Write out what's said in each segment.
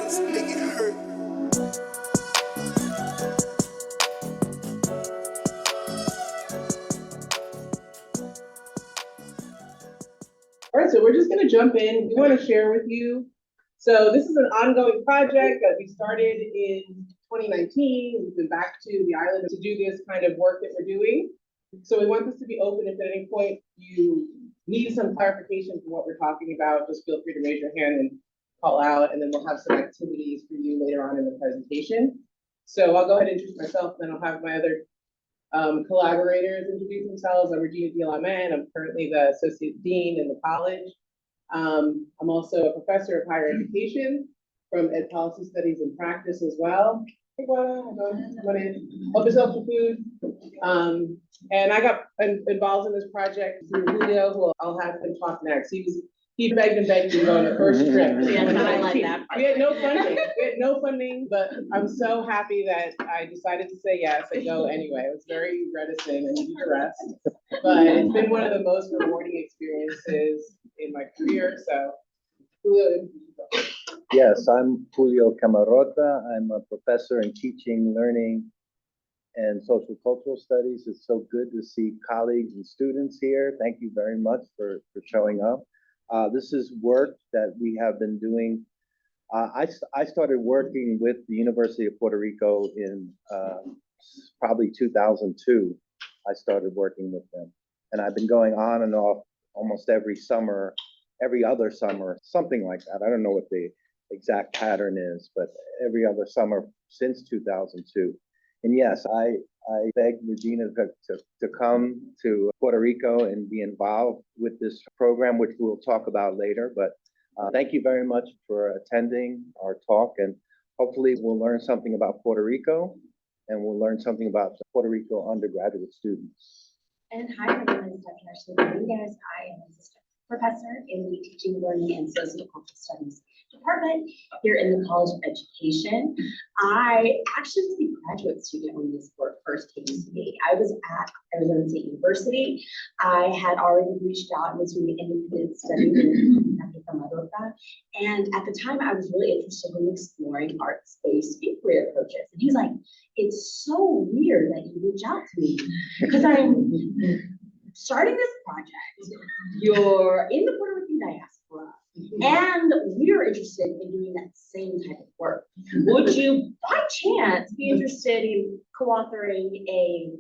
Let's make it hurt. All right, so we're just going to jump in. We want to share with you. So this is an ongoing project that we started in 2019. We've been back to the island to do this kind of work that we're doing. So we want this to be open. If at any point you need some clarification for what we're talking about, just feel free to raise your hand and call out, and then we'll have some activities for you later on in the presentation. So I'll go ahead and introduce myself, then I'll have my other collaborators introduce themselves. I'm Regina Deil-Amen. I'm currently the Associate Dean in the college. I'm also a professor of higher education from Ed Policy Studies and Practice as well. Hey, help yourself to food. And I got involved in this project through Julio, who I'll have him talk next. He begged and begged to go on the first trip. Yeah, I like that. We had no funding, but I'm so happy that I decided to say yes and go anyway. I was very reticent and needed to rest, but it's been one of the most rewarding experiences in my career. So, Julio. Yes, I'm Julio Cammarota. I'm a professor in teaching, learning, and social cultural studies. It's so good to see colleagues and students here. Thank you very much for showing up. This is work that we have been doing. I started working with the University of Puerto Rico in probably 2002. I started working with them. And I've been going on and off almost every summer, every other summer, something like that. I don't know what the exact pattern is, but every other summer since 2002. And yes, I begged Regina to come to Puerto Rico and be involved with this program, which we'll talk about later. But thank you very much for attending our talk, and hopefully we'll learn something about Puerto Rico, and we'll learn something about the Puerto Rico undergraduate students. And hi, my name is Dr. Domínguez. I am an assistant professor in the Teaching, Learning, and Sociocultural Studies department here in the College of Education. I actually was a graduate student when this work first came to me. I was at Arizona State University. I had already reached out and was doing the Inequities study with Dr. Cammarota. And at the time, I was really interested in exploring art-based inquiry approaches. And he was like, it's so weird that you reach out to me because I'm starting this project. You're in the Puerto Rican diaspora. And we're interested in doing that same type of work. Would you, by chance, be interested in co-authoring a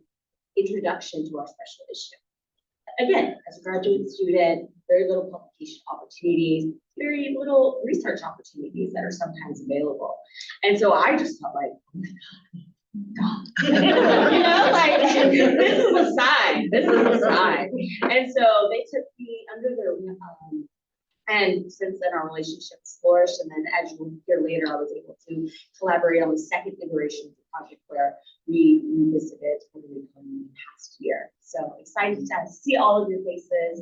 introduction to our special issue? Again, as a graduate student, very little publication opportunities, very little research opportunities that are sometimes available. And so I just felt like, oh my God. You know, like this is a sign. This is a sign. And so they took me under their and since then, our relationships flourished. And then, as you'll hear later, I was able to collaborate on the second iteration of the project where we revisited Puerto Rico in the past year. So excited to see all of your faces,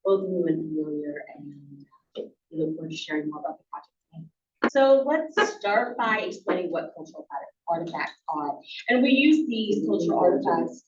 both new and familiar, and we look forward to sharing more about the project today. So let's start by explaining what cultural artifacts are. And we use these cultural artifacts.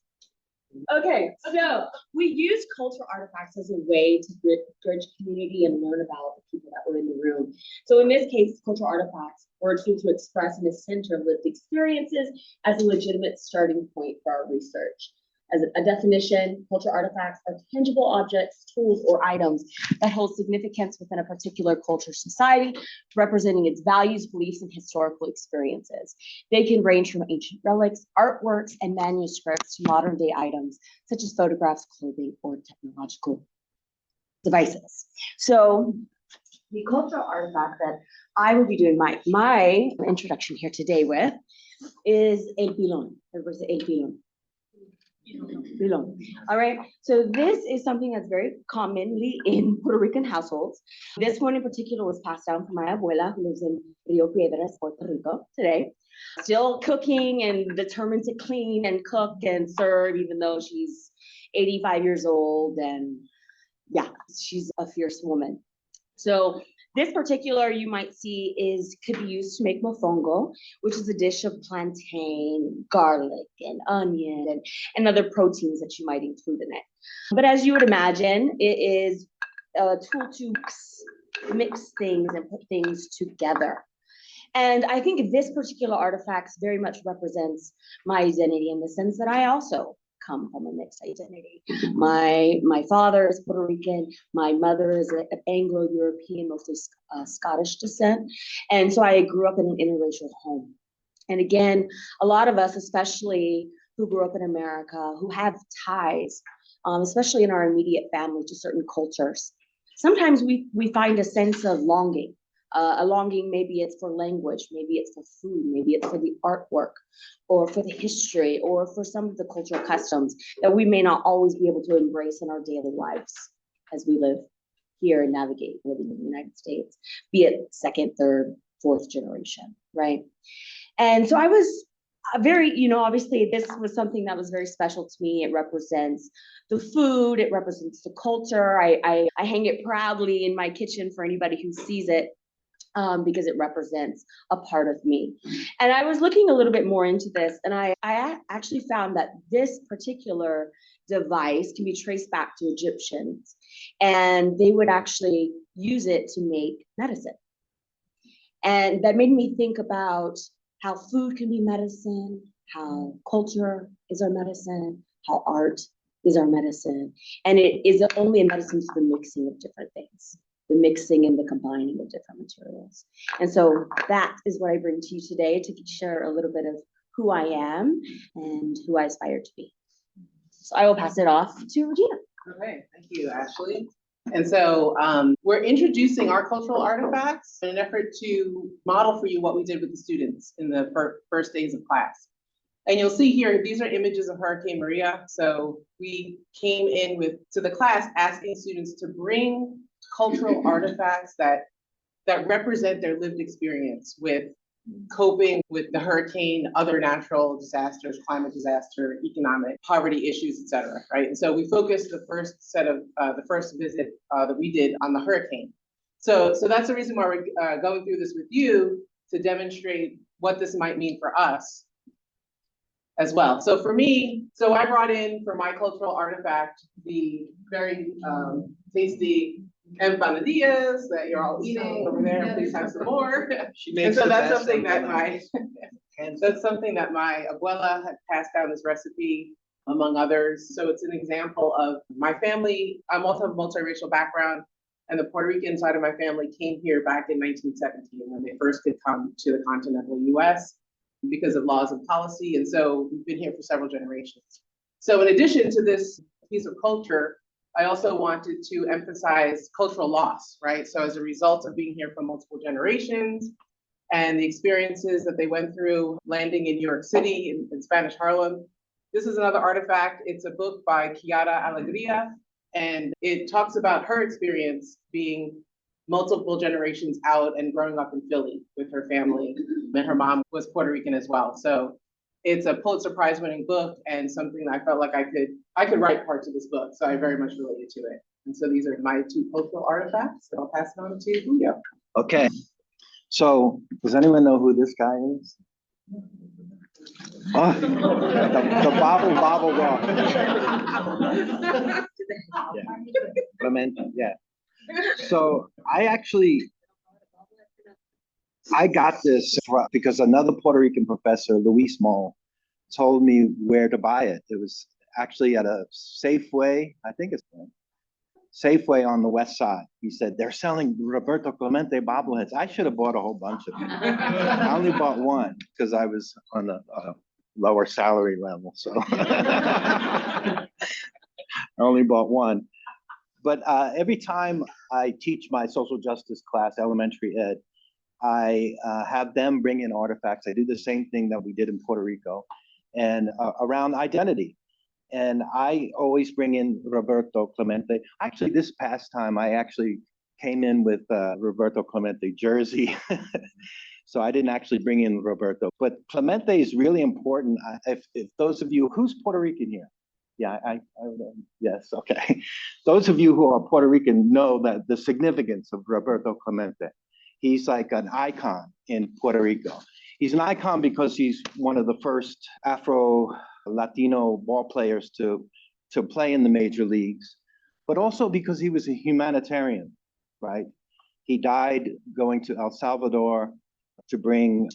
Okay, so we use cultural artifacts as a way to bridge community and learn about the people that were in the room. So in this case, cultural artifacts were a tool to express in the center of lived experiences as a legitimate starting point for our research. As a definition, cultural artifacts are tangible objects, tools, or items that hold significance within a particular culture society, representing its values, beliefs, and historical experiences. They can range from ancient relics, artworks, and manuscripts to modern day items, such as photographs, clothing, or technological devices. So the cultural artifact that I will be doing my introduction here today with is el pilón. Where's the el pilón? Pilón. All right, so this is something that's very commonly in Puerto Rican households. This one in particular was passed down from my abuela, who lives in Rio Piedras, Puerto Rico today. Still cooking and determined to clean and cook and serve, even though she's 85 years old, and yeah, she's a fierce woman. So this particular, you might see, could be used to make mofongo, which is a dish of plantain, garlic, and onion, and other proteins that you might include in it. But as you would imagine, it is a tool to mix things and put things together. And I think this particular artifact very much represents my identity in the sense that I also come from a mixed identity. My father is Puerto Rican. My mother is an Anglo-European, mostly Scottish descent. And so I grew up in an interracial home. And again, a lot of us, especially who grew up in America, who have ties, especially in our immediate family, to certain cultures, sometimes we find a sense of longing. A longing, maybe it's for language, maybe it's for food, maybe it's for the artwork, or for the history, or for some of the cultural customs that we may not always be able to embrace in our daily lives as we live here and navigate living in the United States, be it second, third, fourth generation, right? And so I was very, obviously this was something that was very special to me. It represents the food, it represents the culture. I hang it proudly in my kitchen for anybody who sees it. Because it represents a part of me. And I was looking a little bit more into this, and I actually found that this particular device can be traced back to Egyptians, and they would actually use it to make medicine. And that made me think about how food can be medicine, how culture is our medicine, how art is our medicine. And it is only a medicine to the mixing of different things, the mixing and the combining of different materials. And so that is what I bring to you today, to share a little bit of who I am and who I aspire to be. So I will pass it off to Regina. Okay, thank you, Ashley. And so we're introducing our cultural artifacts in an effort to model for you what we did with the students in the first days of class. And you'll see here, these are images of Hurricane Maria. So we came in to the class asking students to bring cultural artifacts that represent their lived experience with coping with the hurricane, other natural disasters, climate disaster, economic, poverty issues, et cetera, right? And so we focused the first visit that we did on the hurricane. So that's the reason why we're going through this with you, to demonstrate what this might mean for us as well. So for me, I brought in for my cultural artifact the very tasty empanadillas that you're all eating over there. Please have some more. And so that's something that my abuela had passed down this recipe, among others. So it's an example of my family. I'm also of a multiracial background, and the Puerto Rican side of my family came here back in 1917 when they first did come to the continental US because of laws and policy. And so we've been here for several generations. So in addition to this piece of culture, I also wanted to emphasize cultural loss, right? So as a result of being here for multiple generations and the experiences that they went through landing in New York City in Spanish Harlem, this is another artifact. It's a book by Kiara Alegria, and it talks about her experience being multiple generations out and growing up in Philly with her family, and her mom was Puerto Rican as well. So it's a Pulitzer Prize winning book, and something that I felt like I could write parts of this book. So I very much related to it. And so these are my two cultural artifacts. So I'll pass it on to Julio. Okay. So does anyone know who this guy is? Oh, the bobble rock. Yeah. Clemente, yeah. So I got this because another Puerto Rican professor, Luis Moll, told me where to buy it. It was actually at a Safeway, I think it's Safeway on the west side. He said, they're selling Roberto Clemente bobbleheads. I should have bought a whole bunch of them. I only bought one because I was on a lower salary level, so. I only bought one. But every time I teach my social justice class, elementary ed, I have them bring in artifacts. I do the same thing that we did in Puerto Rico, and around identity. And I always bring in Roberto Clemente. Actually, this past time, I actually came in with Roberto Clemente jersey. So I didn't actually bring in Roberto. But Clemente is really important. If those of you, who's Puerto Rican here? Yeah, yes, okay. Those of you who are Puerto Rican know that the significance of Roberto Clemente. He's like an icon in Puerto Rico. He's an icon because he's one of the first Afro-Latino ball players to play in the major leagues, but also because he was a humanitarian, right? He died going to El Salvador to bring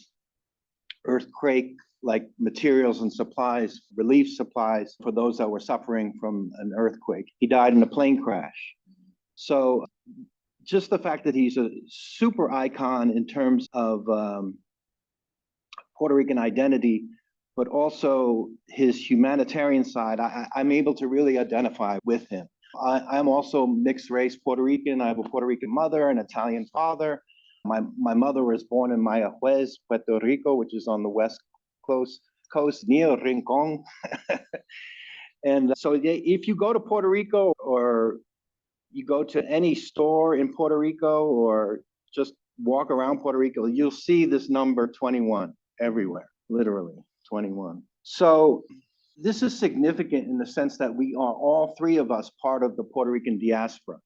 earthquake-like materials and supplies, relief supplies for those that were suffering from an earthquake. He died in a plane crash. So just the fact that he's a super icon in terms of Puerto Rican identity, but also his humanitarian side, I'm able to really identify with him. I'm also mixed race Puerto Rican. I have a Puerto Rican mother, an Italian father. My mother was born in Mayagüez, Puerto Rico, which is on the west coast near Rincon. And so if you go to Puerto Rico, or you go to any store in Puerto Rico, or just walk around Puerto Rico, you'll see this number 21 everywhere, literally 21. So this is significant in the sense that we are, all three of us, part of the Puerto Rican diaspora.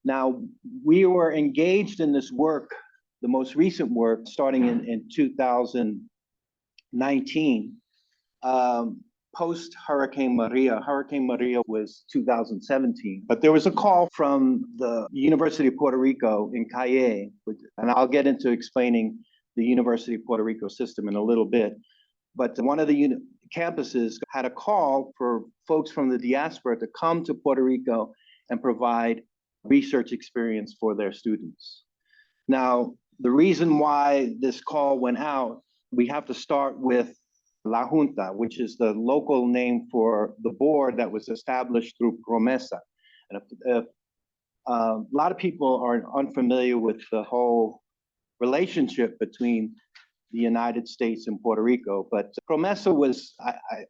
Now, we were engaged in this work, the most recent work, starting in 2019, post Hurricane Maria. Hurricane Maria was 2017, but there was a call from the University of Puerto Rico in Calle, and I'll get into explaining the University of Puerto Rico system in a little bit. But one of the campuses had a call for folks from the diaspora to come to Puerto Rico and provide research experience for their students. Now, the reason why this call went out, we have to start with La Junta, which is the local name for the board that was established through Promesa. And if a lot of people are unfamiliar with the whole relationship between the United States and Puerto Rico, but Promesa was,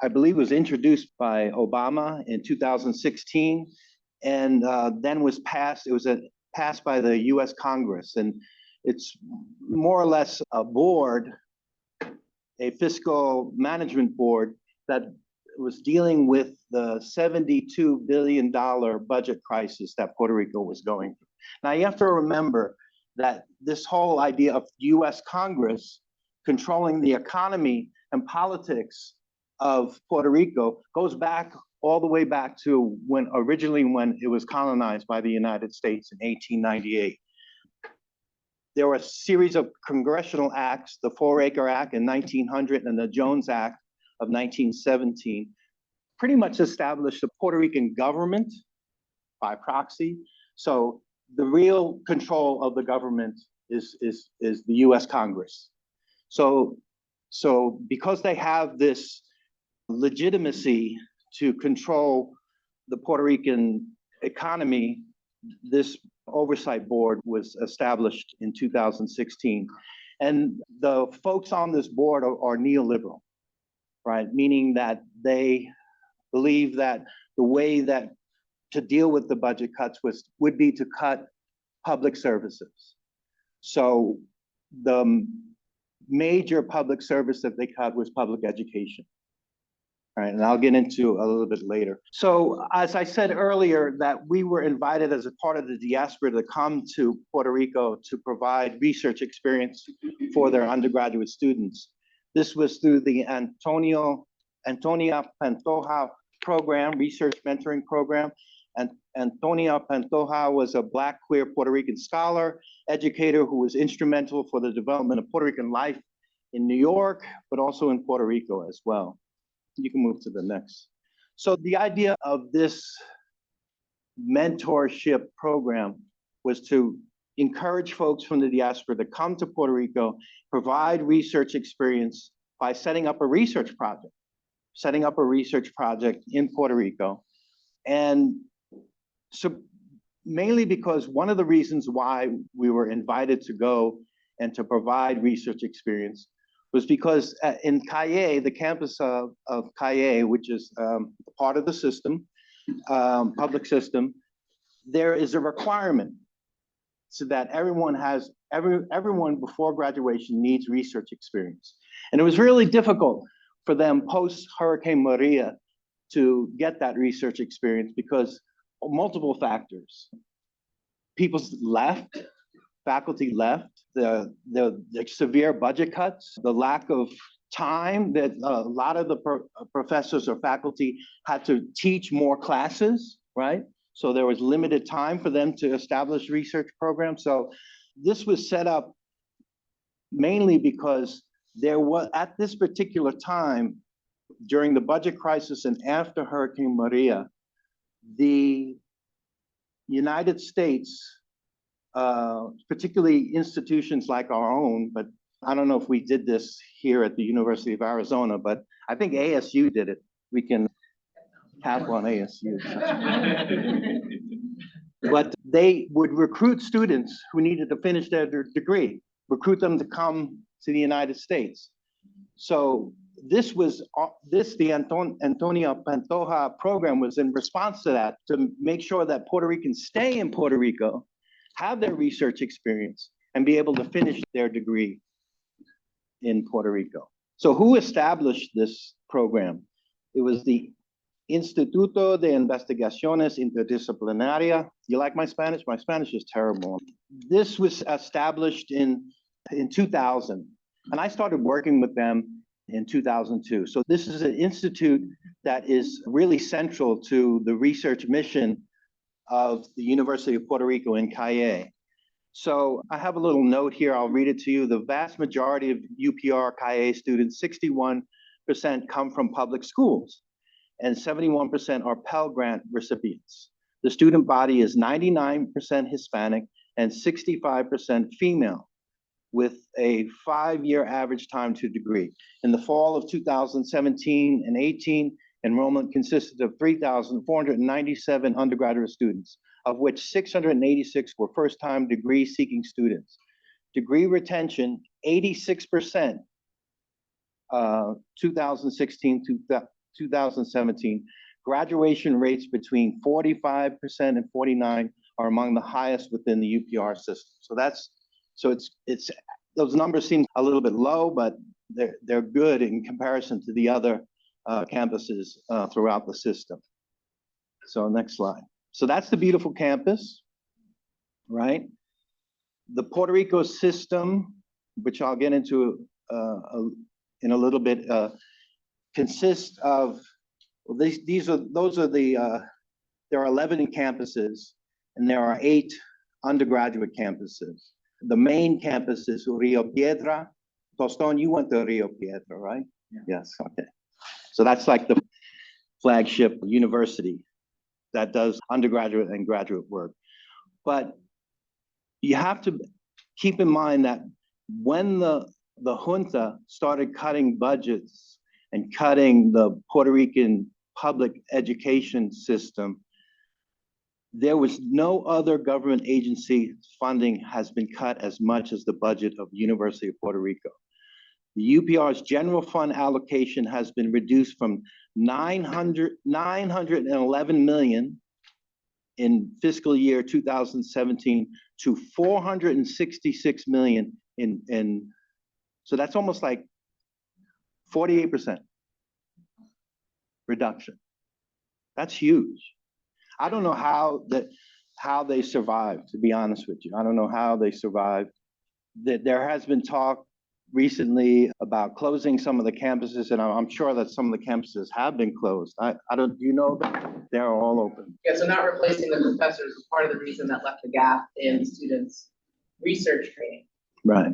I believe, was introduced by Obama in 2016, and then was passed. It was passed by the U.S. Congress, and it's more or less a board, a fiscal management board that was dealing with the $72 billion budget crisis that Puerto Rico was going through. Now, you have to remember that this whole idea of U.S. Congress controlling the economy and politics of Puerto Rico goes back all the way back to when it was colonized by the United States in 1898. There were a series of congressional acts, the 4-Acre Act in 1900 and the Jones Act of 1917, pretty much established the Puerto Rican government by proxy. So the real control of the government is the U.S. Congress. So because they have this legitimacy to control the Puerto Rican economy, this oversight board was established in 2016. And the folks on this board are neoliberal, right? Meaning that they believe that the way that to deal with the budget cuts would be to cut public services. So the major public service that they cut was public education. All right, and I'll get into a little bit later. So as I said earlier, that we were invited as a part of the diaspora to come to Puerto Rico to provide research experience for their undergraduate students. This was through the Antonia Pantoja program, research mentoring program. And Antonia Pantoja was a Black queer Puerto Rican scholar, educator who was instrumental for the development of Puerto Rican life in New York, but also in Puerto Rico as well. You can move to the next. So the idea of this mentorship program was to encourage folks from the diaspora to come to Puerto Rico, provide research experience by setting up a research project in Puerto Rico. And so mainly because one of the reasons why we were invited to go and to provide research experience was because in Calle, the campus of Calle, which is part of the system, public system, there is a requirement so that everyone before graduation needs research experience. And it was really difficult for them post Hurricane Maria to get that research experience because of multiple factors. People left, faculty left, the severe budget cuts, the lack of time that a lot of the professors or faculty had to teach more classes, right? So there was limited time for them to establish research programs. So this was set up mainly because there was, at this particular time, during the budget crisis and after Hurricane Maria, the United States, particularly institutions like our own, but I don't know if we did this here at the University of Arizona, but I think ASU did it. We can tap on ASU. But they would recruit students who needed to finish their degree, recruit them to come to the United States. So this was, the Antonio Pantoja program was in response to that, to make sure that Puerto Ricans stay in Puerto Rico, have their research experience, and be able to finish their degree in Puerto Rico. So who established this program? It was the Instituto de Investigaciones Interdisciplinaria. You like my Spanish? My Spanish is terrible. This was established in 2000, and I started working with them in 2002. So this is an institute that is really central to the research mission of the University of Puerto Rico in Cayey. So I have a little note here, I'll read it to you. The vast majority of UPR Cayey students, 61% come from public schools, and 71% are Pell Grant recipients. The student body is 99% Hispanic and 65% female, with a 5-year average time to degree. In the fall of 2017 and 18, enrollment consisted of 3,497 undergraduate students, of which 686 were first-time degree-seeking students. Degree retention, 86%, 2016 to 2017. Graduation rates between 45% and 49% are among the highest within the UPR system. So it's those numbers seem a little bit low, but they're good in comparison to the other campuses throughout the system. So next slide. So that's the beautiful campus, right? The Puerto Rico system, which I'll get into in a little bit, consists of, well, there are 11 campuses, and there are 8 undergraduate campuses. The main campus is Rio Piedra. Tostón, you went to Rio Piedra, right? Yeah. Yes, okay. So that's like the flagship university that does undergraduate and graduate work. But you have to keep in mind that when the junta started cutting budgets and cutting the Puerto Rican public education system, there was no other government agency funding has been cut as much as the budget of the University of Puerto Rico. The UPR's general fund allocation has been reduced from 911 million in fiscal year 2017 to 466 million so that's almost like 48% reduction. That's huge. I don't know how they survived, to be honest with you. I don't know how they survived. There has been talk recently about closing some of the campuses, and I'm sure that some of the campuses have been closed. I don't, you know, they're all open. Yeah, so not replacing the professors is part of the reason that left the gap in students' research training. Right.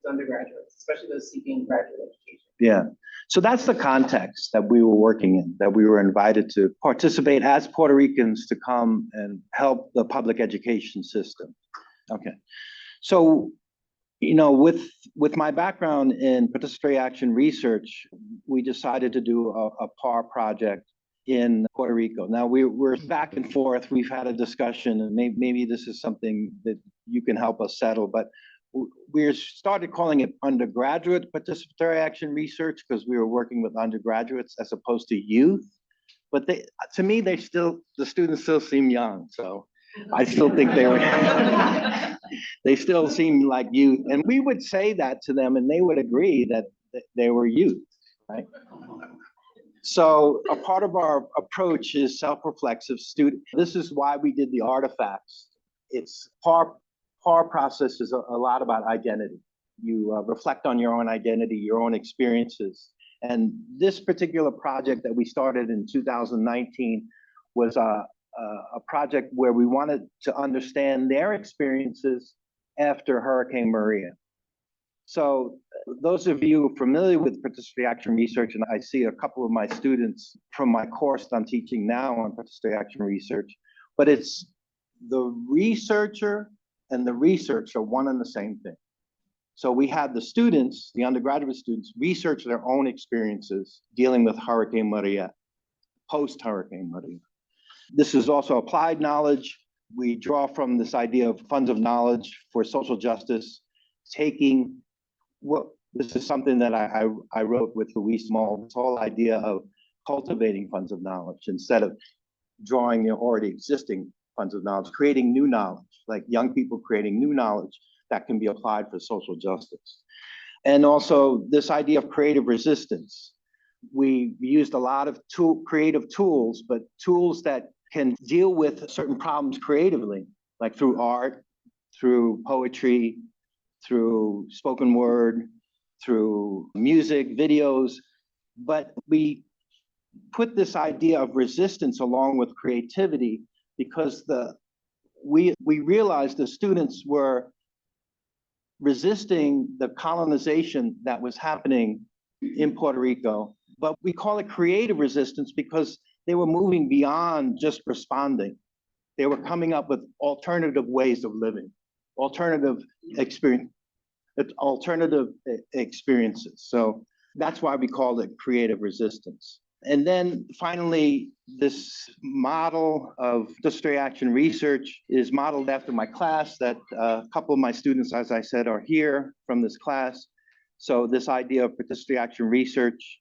Undergraduates, especially those seeking graduate education. Yeah. So that's the context that we were working in, that we were invited to participate as Puerto Ricans to come and help the public education system. Okay. So, you know, with my background in participatory action research, we decided to do a PAR project in Puerto Rico. Now we're back and forth. We've had a discussion, and maybe this is something that you can help us settle, but we started calling it undergraduate participatory action research because we were working with undergraduates as opposed to youth. But to me, the students still seem young. So I still think they still seem like youth. And we would say that to them and they would agree that they were youth, right? So a part of our approach is self-reflexive student. This is why we did the artifacts. It's PAR process is a lot about identity. You reflect on your own identity, your own experiences. And this particular project that we started in 2019 was a project where we wanted to understand their experiences after Hurricane Maria. So those of you familiar with participatory action research, and I see a couple of my students from my course I'm teaching now on participatory action research, but it's the researcher and the research are one and the same thing. So we had the students, the undergraduate students, research their own experiences dealing with Hurricane Maria, post-Hurricane Maria. This is also applied knowledge. We draw from this idea of funds of knowledge for social justice, taking this is something that I wrote with Louise Moll, this whole idea of cultivating funds of knowledge instead of drawing the already existing funds of knowledge, creating new knowledge, like young people creating new knowledge that can be applied for social justice. And also this idea of creative resistance. We used a lot of creative tools, but tools that can deal with certain problems creatively, like through art, through poetry, through spoken word, through music, videos. But we put this idea of resistance along with creativity because we realized the students were resisting the colonization that was happening in Puerto Rico. But we call it creative resistance because they were moving beyond just responding. They were coming up with alternative ways of living, alternative experiences. So that's why we call it creative resistance. And then finally, this model of participatory action research is modeled after my class that a couple of my students, as I said, are here from this class. So this idea of participatory action research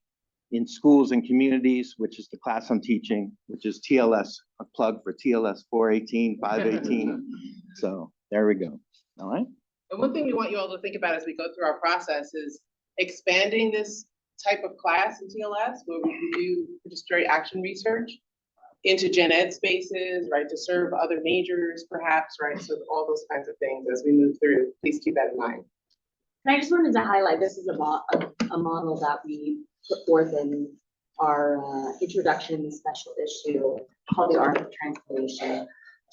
in schools and communities, which is the class I'm teaching, which is TLS, a plug for TLS 418, 518. So there we go. All right. And one thing we want you all to think about as we go through our process is expanding this type of class in TLS, where we do participatory action research, into gen ed spaces, right, to serve other majors perhaps, right, so all those kinds of things as we move through. Please keep that in mind. And I just wanted to highlight, this is a model that we put forth in our introduction in the special issue called The Art of Transformation,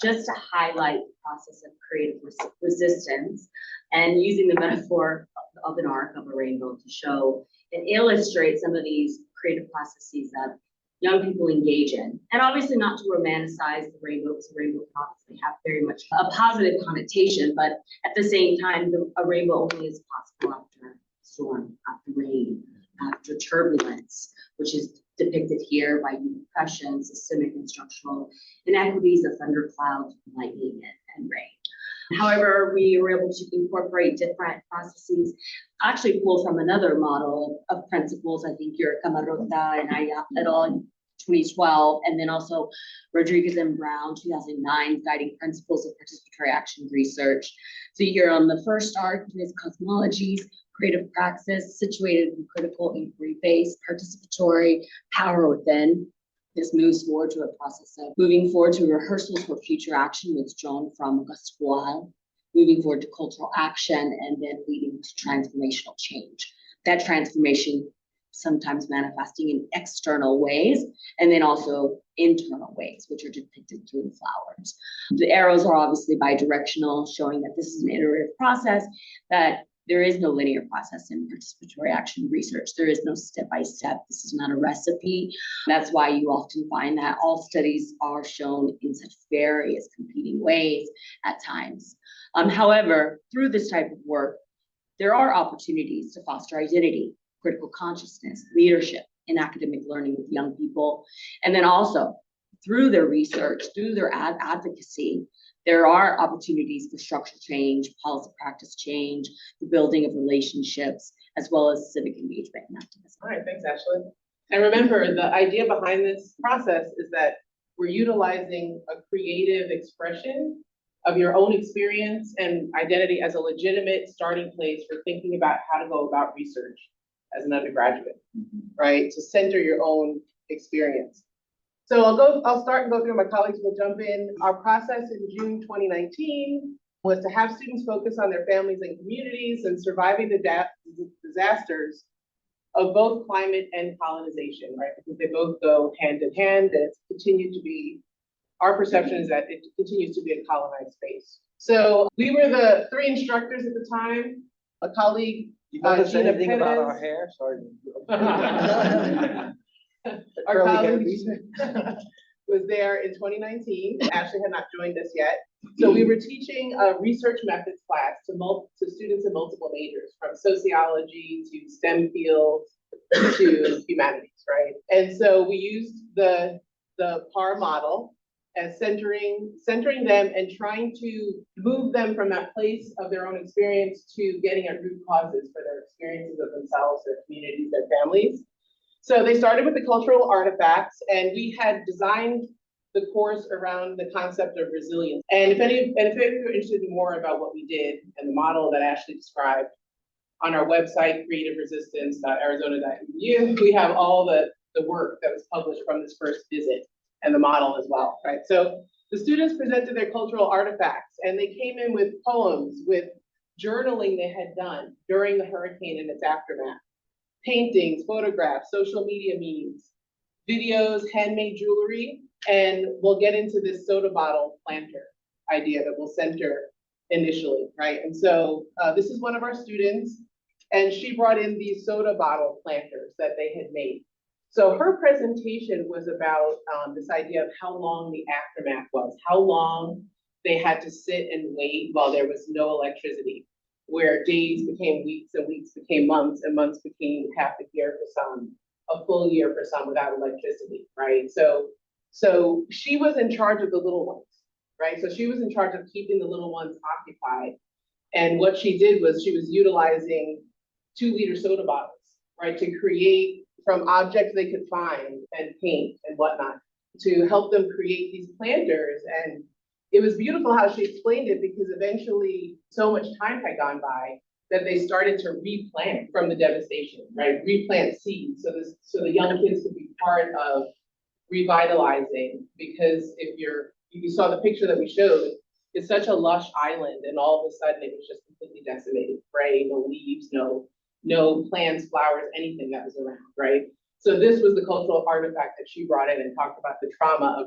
just to highlight the process of creative resistance and using the metaphor of an arc of a rainbow to show and illustrate some of these creative processes that young people engage in. And obviously not to romanticize the rainbow, because the rainbow can obviously have very much a positive connotation, but at the same time, a rainbow only is possible after storm, after rain, after turbulence, which is depicted here by depression, systemic and structural inequities of thunderclouds, lightning, and rain. However, we were able to incorporate different processes, actually pulled from another model of principles. I think you're Cammarota and I et al. In 2012, and then also Rodriguez and Brown, 2009, guiding principles of participatory action research. So here on the first arc is cosmologies, creative praxis, situated in critical inquiry phase, participatory, power within. This moves forward to a process of moving forward to rehearsals for future action, which drawn from Gasqual, moving forward to cultural action, and then leading to transformational change. That transformation sometimes manifesting in external ways, and then also internal ways, which are depicted through the flowers. The arrows are obviously bidirectional, showing that this is an iterative process, that there is no linear process in participatory action research. There is no step-by-step. This is not a recipe. That's why you often find that all studies are shown in such various competing ways at times. However, through this type of work, there are opportunities to foster identity, critical consciousness, leadership, and academic learning with young people. And then also, through their research, through their advocacy, there are opportunities for structural change, policy practice change, the building of relationships, as well as civic engagement and activism. All right, thanks, Ashley. And remember, the idea behind this process is that we're utilizing a creative expression of your own experience and identity as a legitimate starting place for thinking about how to go about research as an undergraduate, right? To center your own experience. So I'll start and go through, my colleagues will jump in. Our process in June 2019 was to have students focus on their families and communities and surviving the disasters of both climate and colonization, right? Because they both go hand in hand, and it's continued to be, our perception is that it continues to be a colonized space. So we were the 3 instructors at the time. A colleague You notice Gina anything about our Perez. hair? Sorry. Our Curly hair colleague piece. was there in 2019. Ashley had not joined us yet. So we were teaching a research methods class to students in multiple majors, from sociology to STEM fields to humanities, right? And so we used the PAR model as centering them and trying to move them from that place of their own experience to getting at root causes for their experiences of themselves, their communities, their families. So they started with the cultural artifacts, and we had designed the course around the concept of resilience. And if any of you are interested in more about what we did and the model that Ashley described, on our website, creativeresistance.arizona.edu, we have all the work that was published from this first visit and the model as well, right? So the students presented their cultural artifacts, and they came in with poems, with journaling they had done during the hurricane and its aftermath, paintings, photographs, social media memes, videos, handmade jewelry, and we'll get into this soda bottle planter idea that we'll center initially, right? And so this is one of our students, and she brought in these soda bottle planters that they had made. So her presentation was about this idea of how long the aftermath was, how long they had to sit and wait while there was no electricity, where days became weeks and weeks became months and months became half a year for some, a full year for some without electricity, right? So she was in charge of the little ones, right? So she was in charge of keeping the little ones occupied. And what she did was she was utilizing 2-liter soda bottles, right, to create from objects they could find and paint and whatnot to help them create these planters. And it was beautiful how she explained it, because eventually so much time had gone by that they started to replant from the devastation, right? Replant seeds so the young kids could be part of revitalizing. Because if you saw the picture that we showed, it's such a lush island, and all of a sudden it was just completely decimated, right? No leaves, no plants, flowers, anything that was around, right? So this was the cultural artifact that she brought in and talked about the trauma of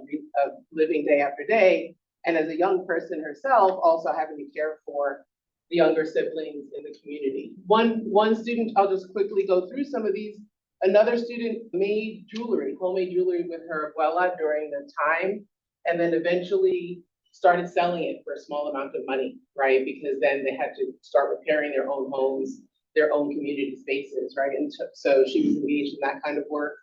living day after day. And as a young person herself, also having to care for the younger siblings in the community. One student, I'll just quickly go through some of these. Another student made jewelry, homemade jewelry with her abuela during the time, and then eventually started selling it for a small amount of money, right? Because then they had to start repairing their own homes, their own community spaces, right? And so she was engaged in that kind of work.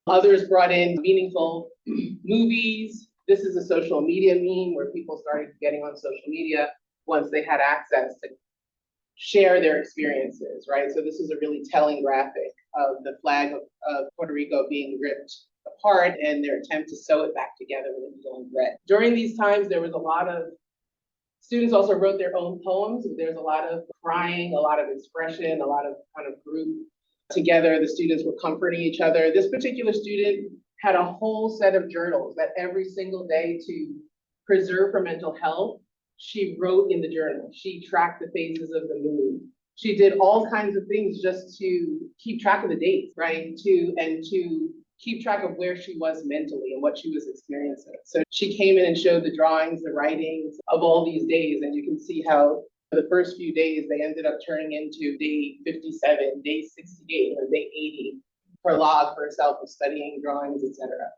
Others brought in meaningful movies. This is a social media meme where people started getting on social media once they had access to share their experiences, right? So this is a really telling graphic of the flag of Puerto Rico being ripped apart and their attempt to sew it back together with a needle and thread. During these times, there was a lot of students also wrote their own poems. There's a lot of crying, a lot of expression, a lot of kind of group together. The students were comforting each other. This particular student had a whole set of journals that every single day, to preserve her mental health, she wrote in the journal. She tracked the phases of the moon. She did all kinds of things just to keep track of the dates, right? To keep track of where she was mentally and what she was experiencing. So she came in and showed the drawings, the writings of all these days. And you can see how the first few days, they ended up turning into day 57, day 68, or day 80, her log for herself of studying drawings, etc.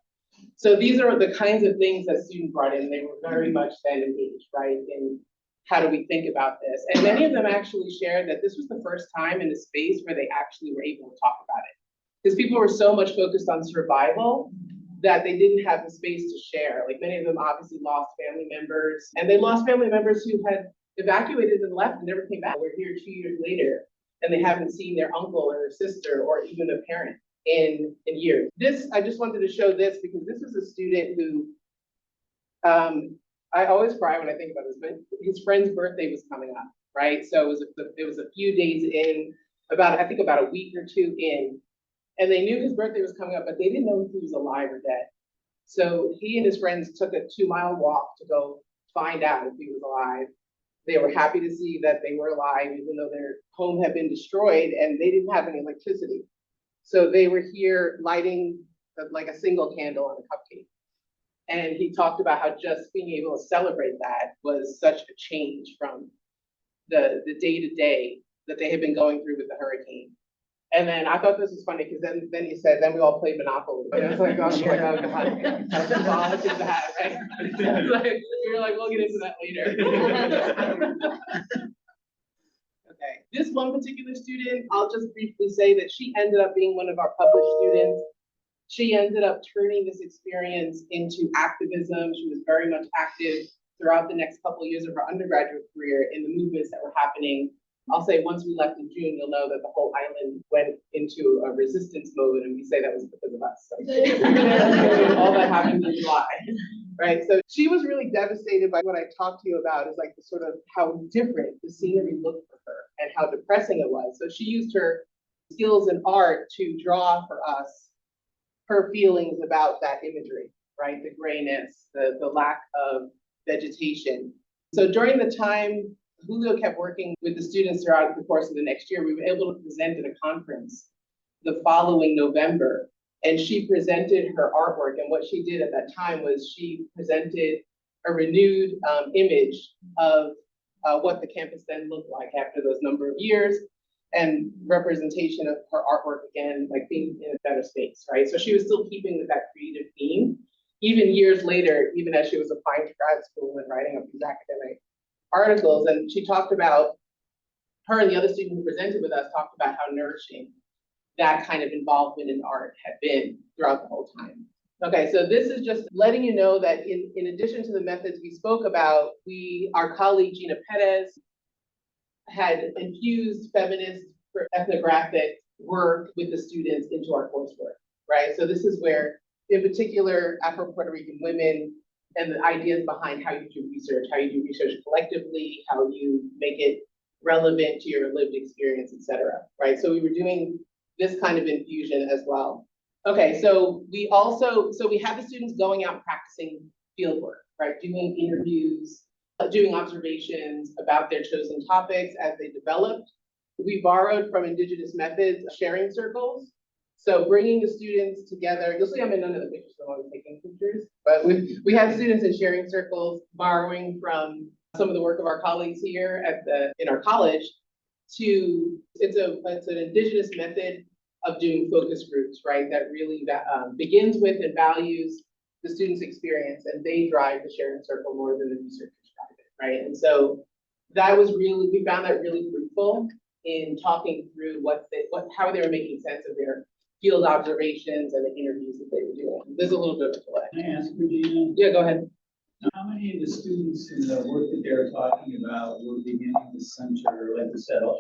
So these are the kinds of things that students brought in. They were very much then engaged, right, in how do we think about this? And many of them actually shared that this was the first time in a space where they actually were able to talk about it. Because people were so much focused on survival that they didn't have the space to share. Like, many of them obviously lost family members, and they lost family members who had evacuated and left and never came back. We're here 2 years later, and they haven't seen their uncle or their sister or even a parent in years. I just wanted to show this because this is a student who, I always cry when I think about this, but his friend's birthday was coming up, right? So it was a few days in, about a week or two in, and they knew his birthday was coming up, but they didn't know if he was alive or dead. So he and his friends took a 2-mile walk to go find out if he was alive. They were happy to see that they were alive, even though their home had been destroyed and they didn't have any electricity. So they were here lighting like a single candle on a cupcake. And he talked about how just being able to celebrate that was such a change from the day-to-day, that they had been going through with the hurricane. And then I thought this was funny because then he said, then we all played Monopoly. And I was like, oh, shit, oh, God. That's all it's that, right? Like, we were like, we'll get into that later. Okay, this one particular student, I'll just briefly say that she ended up being one of our published students. She ended up turning this experience into activism. She was very much active throughout the next couple of years of her undergraduate career in the movements that were happening. I'll say once we left in June, you'll know that the whole island went into a resistance mode, and we say that was because of us. All that happened in July, right? So she was really devastated by what I talked to you about, is like the sort of how different the scenery looked for her and how depressing it was. So she used her skills in art to draw for us her feelings about that imagery, right? The grayness, the lack of vegetation. So during the time Julio kept working with the students throughout the course of the next year, we were able to present at a conference the following November, and she presented her artwork. And what she did at that time was she presented a renewed image of what the campus then looked like after those number of years, and representation of her artwork again, like being in a better space, right? So she was still keeping with that creative theme, even years later, even as she was applying to grad school and writing up these academic articles. And she talked about, her and the other student who presented with us talked about how nourishing that kind of involvement in art had been throughout the whole time. Okay, so this is just letting you know that in addition to the methods we spoke about, our colleague Gina Perez had infused feminist ethnographic work with the students into our coursework, right? So this is where, in particular, Afro-Puerto Rican women and the ideas behind how you do research collectively, how you make it relevant to your lived experience, et cetera, right? So we were doing this kind of infusion as well. Okay, so we have the students going out and practicing field work, right? Doing interviews, doing observations about their chosen topics as they developed. We borrowed from indigenous methods, sharing circles. So bringing the students together, you'll see I'm in none of the pictures, so I'm taking pictures, but we have students in sharing circles, borrowing from some of the work of our colleagues here in our college. It's an indigenous method of doing focus groups, right? That really begins with and values the student's experience, and they drive the sharing circle more than the researchers drive it, right? And so we found that really fruitful in talking through how they were making sense of their field observations and the interviews that they were doing. There's a little bit of a delay. Can I ask Regina? Yeah, go ahead. How many of the students in the work that they're talking about were beginning to center, like I said, a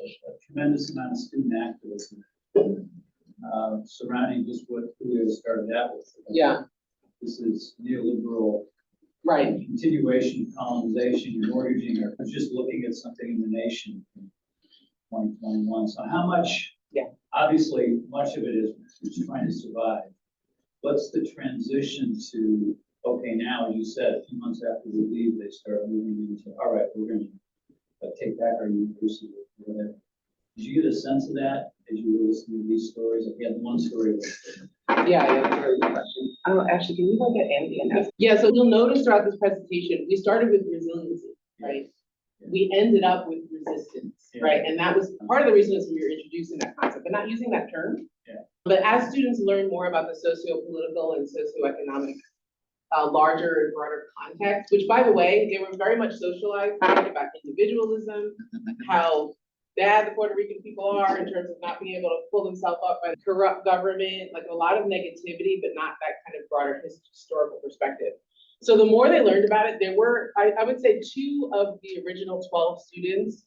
tremendous amount of student activism surrounding just what Julio started out with? Yeah. This is neoliberal, right? Continuation of colonization and mortgaging, or just looking at something in the nation in 2021. So how much? Yeah. Obviously, much of it is trying to survive. What's the transition to, okay, now, as you said, a few months after we leave, they start moving into, all right, we're going to take back our university or whatever. Did you get a sense of that as you were listening to these stories? If you had one story. Yeah, that's a really good question. Actually, can you look at Andy? Yeah, so you'll notice throughout this presentation, we started with resiliency, right? We ended up with resistance, right? And that was part of the reason is we were introducing that concept, but not using that term. Yeah. But as students learn more about the socio-political and socioeconomic larger and broader context, which by the way, they were very much socialized about individualism, how bad the Puerto Rican people are in terms of not being able to pull themselves up by the corrupt government, like a lot of negativity, but not that kind of broader historical perspective. So the more they learned about it, there were, I would say 2 of the original 12 students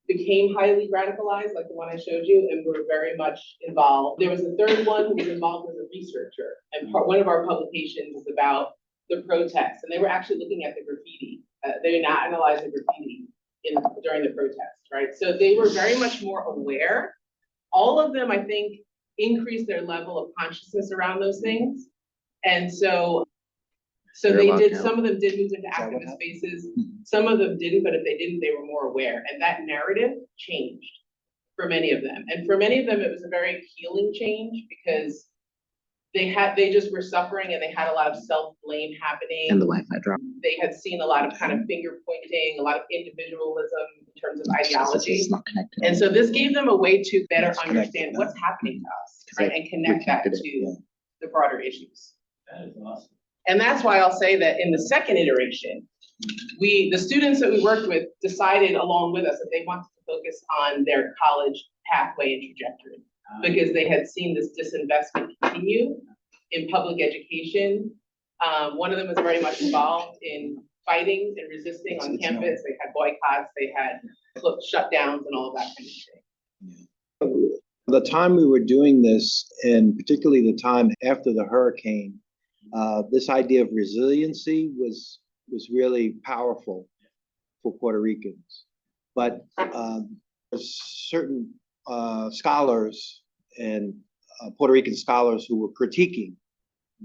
became highly radicalized, like the one I showed you, and were very much involved. There was a 3rd one who was involved as a researcher, and one of our publications is about the protests, and they were actually looking at the graffiti. They not analyzed the graffiti during the protests, right? So they were very much more aware. All of them, I think, increased their level of consciousness around those things, and so they did, some of them did move into activist spaces, some of them didn't, but if they didn't, they were more aware. And that narrative changed for many of them. And for many of them, it was a very healing change because they just were suffering and they had a lot of self-blame happening. And the Wi-Fi drop. They had seen a lot of kind of finger pointing, a lot of individualism in terms of ideology. It's not connected. And so this gave them a way to better It's connected understand what's happening to us, right? And connect that reconnected it, to the broader issues. That is awesome. And that's why I'll say that in the second iteration, the students that we worked with decided along with us that they wanted to focus on their college pathway and trajectory, because they had seen this disinvestment continue in public education. One of them was very much involved in fighting and resisting on campus. They had boycotts, they had shutdowns and all of that kind of thing. The time we were doing this, and particularly the time after the hurricane, this idea of resiliency was really powerful for Puerto Ricans. But certain scholars and Puerto Rican scholars who were critiquing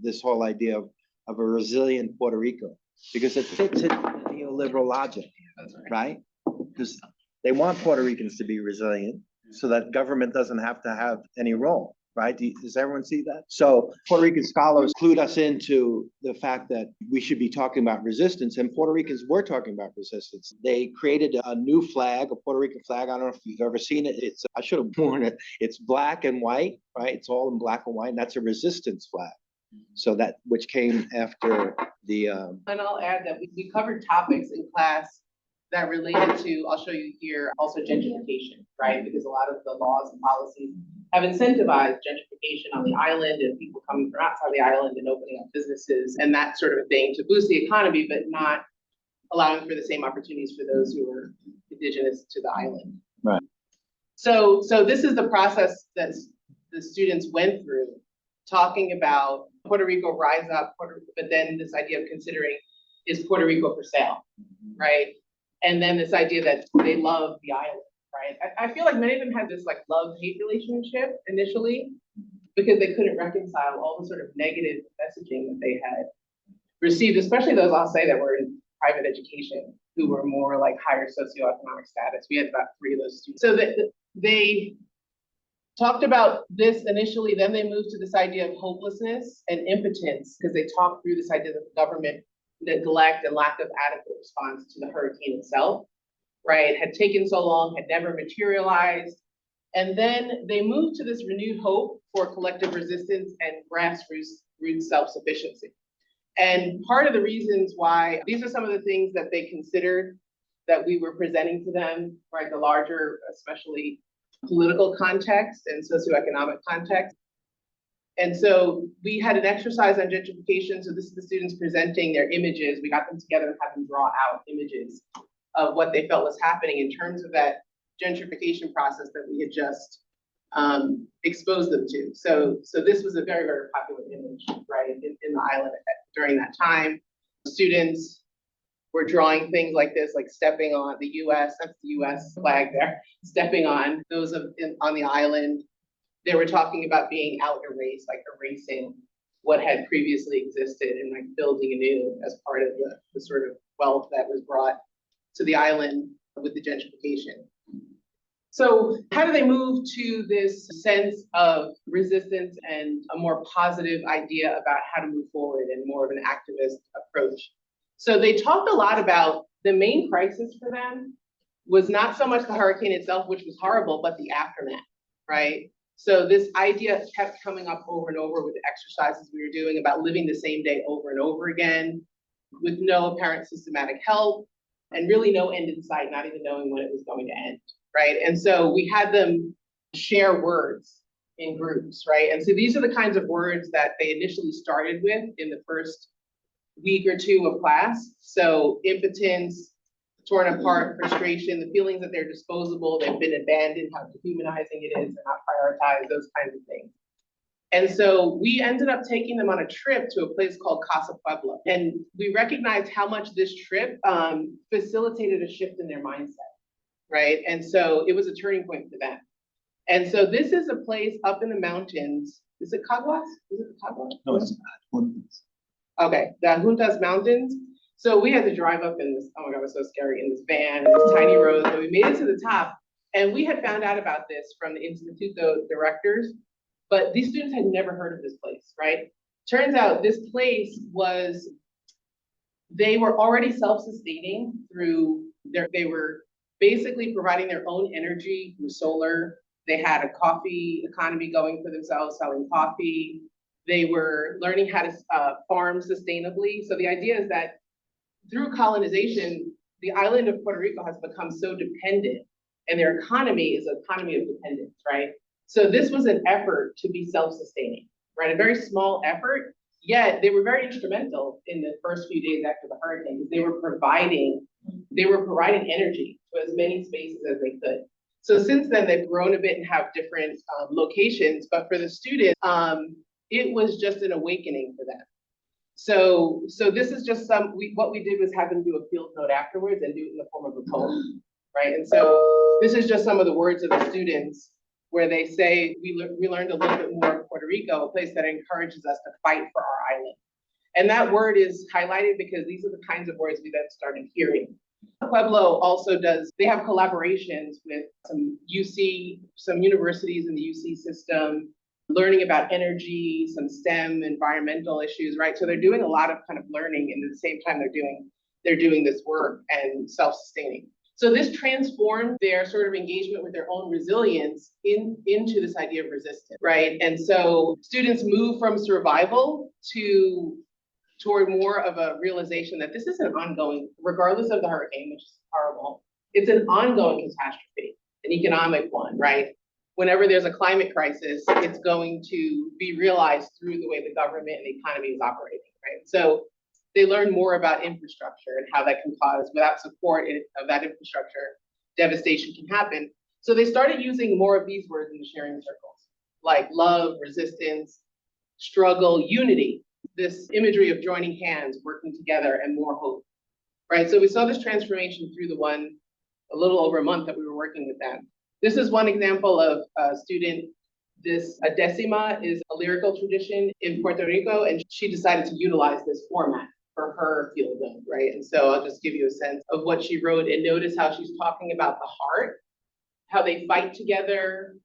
this whole idea of a resilient Puerto Rico, because it fits in neoliberal logic, right? Because they want Puerto Ricans to be resilient so that government doesn't have to have any role, right? Does everyone see that? So Puerto Rican scholars clued us into the fact that we should be talking about resistance, and Puerto Ricans were talking about resistance. They created a new flag, a Puerto Rican flag. I don't know if you've ever seen it. I should have worn it. It's black and white, right? It's all in black and white, and that's a resistance flag. So that, which came after the And I'll add that we covered topics in class that related to, I'll show you here, also gentrification, right? Because a lot of the laws and policies have incentivized gentrification on the island and people coming from outside the island and opening up businesses and that sort of a thing to boost the economy, but not allowing for the same opportunities for those who are indigenous to the island. Right. So this is the process that the students went through, talking about Puerto Rico rise up, but then this idea of considering, is Puerto Rico for sale, right? And then this idea that they love the island, right? I feel like many of them had this like love-hate relationship initially because they couldn't reconcile all the sort of negative messaging that they had received, especially those I'll say that were in private education who were more like higher socioeconomic status. We had about 3 of those students. So that they talked about this initially, then they moved to this idea of hopelessness and impotence because they talked through this idea that the government neglect and lack of adequate response to the hurricane itself, right, had taken so long, had never materialized. And then they moved to this renewed hope for collective resistance and grassroots self-sufficiency. And part of the reasons why, these are some of the things that they considered that we were presenting to them, right, the larger, especially political context and socioeconomic context. And so we had an exercise on gentrification. So this is the students presenting their images. We got them together and had them draw out images of what they felt was happening in terms of that gentrification process that we had just exposed them to. So this was a very, very popular image, right, in the island during that time. Students were drawing things like this, like stepping on the US, that's the US flag there, stepping on those on the island. They were talking about being out erased, like erasing what had previously existed and like building anew as part of the sort of wealth that was brought to the island with the gentrification. So how do they move to this sense of resistance and a more positive idea about how to move forward and more of an activist approach? So they talked a lot about the main crisis for them was not so much the hurricane itself, which was horrible, but the aftermath, right? So this idea kept coming up over and over with the exercises we were doing about living the same day over and over again with no apparent systematic help and really no end in sight, not even knowing when it was going to end, right? And so we had them share words in groups, right? And so these are the kinds of words that they initially started with in the first week or 2 of class. So impotence, torn apart, frustration, the feelings that they're disposable, they've been abandoned, how dehumanizing it is, and not prioritized, those kinds of things. And so we ended up taking them on a trip to a place called Casa Pueblo. And we recognized how much this trip facilitated a shift in their mindset, right? And so it was a turning point for them. And so this is a place up in the mountains. Is it Caguas? Is it Caguas? no, it's not. Okay, the Juntas Mountains. So we had to drive up in this, oh my God, it was so scary, in this van, this tiny road, but we made it to the top. And we had found out about this from the Instituto directors But these students had never heard of this place, right? Turns out this place they were already self-sustaining through they were basically providing their own energy through solar. They had a coffee economy going for themselves, selling coffee. They were learning how to farm sustainably. So the idea is that through colonization, the island of Puerto Rico has become so dependent, and their economy is an economy of dependence, right? So this was an effort to be self-sustaining, right? A very small effort, yet they were very instrumental in the first few days after the hurricane, because they were providing energy to as many spaces as they could. So since then, they've grown a bit and have different locations, but for the students, it was just an awakening for them. So this is just what we did was have them do a field note afterwards and do it in the form of a poem, right? And so this is just some of the words of the students where they say, we learned a little bit more of Puerto Rico, a place that encourages us to fight for our island. And that word is highlighted because these are the kinds of words we then started hearing. Pueblo also they have collaborations with some universities in the UC system, learning about energy, some STEM, environmental issues, right? So they're doing a lot of kind of learning, and at the same time they're doing this work and self-sustaining. So this transformed their sort of engagement with their own resilience into this idea of resistance, right? And so students move from survival toward more of a realization that this is an ongoing, regardless of the hurricane, which is horrible, it's an ongoing catastrophe, an economic one, right? Whenever there's a climate crisis, it's going to be realized through the way the government and the economy is operating, right? So they learn more about infrastructure and how that can cause, without support of that infrastructure, devastation can happen. So they started using more of these words in the sharing circles, like love, resistance, struggle, unity, this imagery of joining hands, working together, and more hope, right? So we saw this transformation through a little over a month that we were working with them. This is one example of a student. A decima is a lyrical tradition in Puerto Rico, and she decided to utilize this format for her field note, right? And so I'll just give you a sense of what she wrote, and notice how she's talking about the heart, how they fight together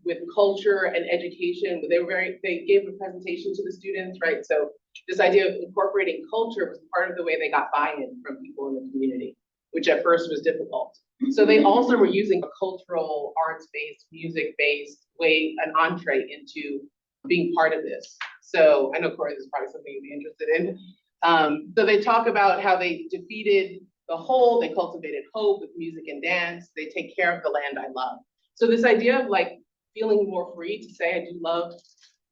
with culture and education. They gave a presentation to the students, right? So this idea of incorporating culture was part of the way they got buy-in from people in the community, which at first was difficult. So they also were using a cultural, arts-based, music-based way, an entree into being part of this. So I know, Corey, this is probably something you'd be interested in. So they talk about how they defeated the whole, they cultivated hope with music and dance, they take care of the land I love. So this idea of like feeling more free to say, I do love